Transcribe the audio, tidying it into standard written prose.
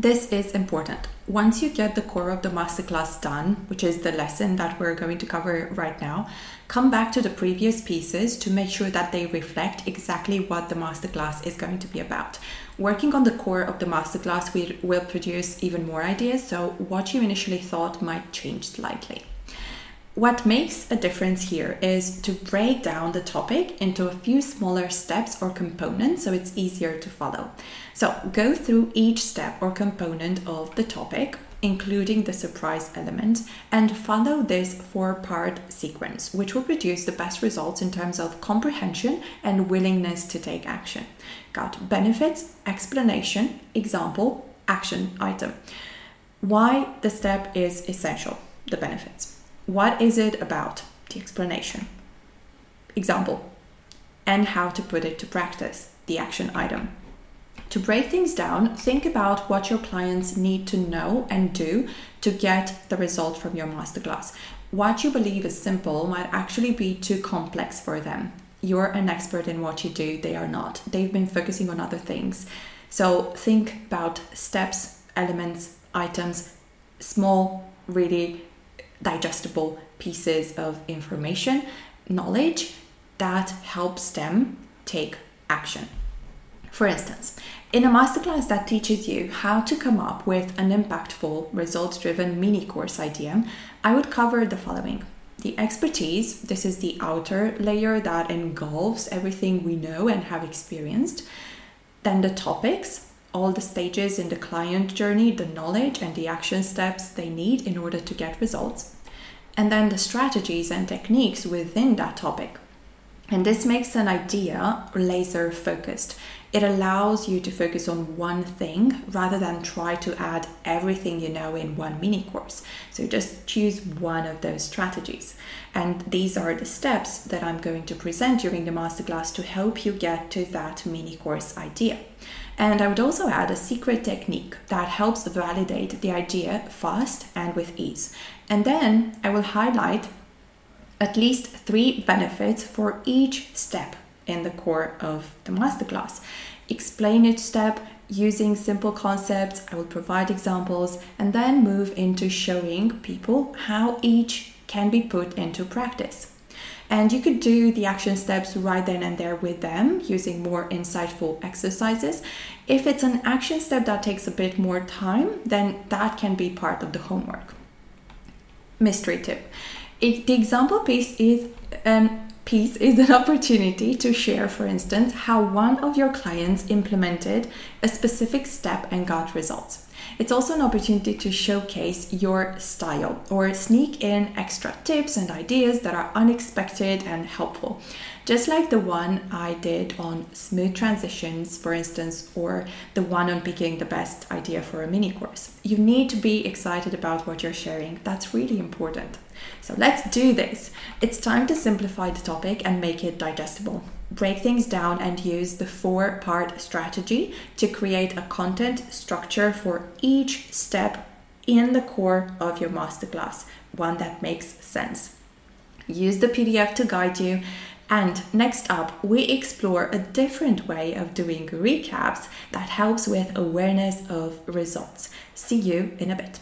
This is important. Once you get the core of the masterclass done, which is the lesson that we're going to cover right now, come back to the previous pieces to make sure that they reflect exactly what the masterclass is going to be about. Working on the core of the masterclass will produce even more ideas, so what you initially thought might change slightly. What makes a difference here is to break down the topic into a few smaller steps or components so it's easier to follow. So go through each step or component of the topic, including the surprise element, and follow this 4-part sequence, which will produce the best results in terms of comprehension and willingness to take action. Got benefits, explanation, example, action item. Why the step is essential, the benefits. What is it about? The explanation. Example. And how to put it to practice. The action item. To break things down, think about what your clients need to know and do to get the result from your masterclass. What you believe is simple might actually be too complex for them. You're an expert in what you do, they are not. They've been focusing on other things. So think about steps, elements, items, small, really digestible pieces of information, knowledge that helps them take action. For instance, in a masterclass that teaches you how to come up with an impactful, results-driven mini course idea, I would cover the following. The expertise, this is the outer layer that engulfs everything we know and have experienced. Then the topics, all the stages in the client journey, the knowledge and the action steps they need in order to get results. And then the strategies and techniques within that topic. And this makes an idea laser focused. It allows you to focus on one thing rather than try to add everything you know in one mini course. So just choose one of those strategies. And these are the steps that I'm going to present during the masterclass to help you get to that mini course idea. And I would also add a secret technique that helps validate the idea fast and with ease. And then I will highlight at least 3 benefits for each step in the core of the masterclass. Explain each step using simple concepts. I will provide examples and then move into showing people how each can be put into practice. And you could do the action steps right then and there with them using more insightful exercises. If it's an action step that takes a bit more time, then that can be part of the homework. Mystery tip. The example piece is an opportunity to share, for instance, how one of your clients implemented a specific step and got results. It's also an opportunity to showcase your style or sneak in extra tips and ideas that are unexpected and helpful. Just like the one I did on smooth transitions, for instance, or the one on picking the best idea for a mini course. You need to be excited about what you're sharing. That's really important. So let's do this. It's time to simplify the topic and make it digestible. Break things down and use the 4-part strategy to create a content structure for each step in the core of your masterclass, one that makes sense. Use the PDF to guide you. And next up, we explore a different way of doing recaps that helps with awareness of results. See you in a bit.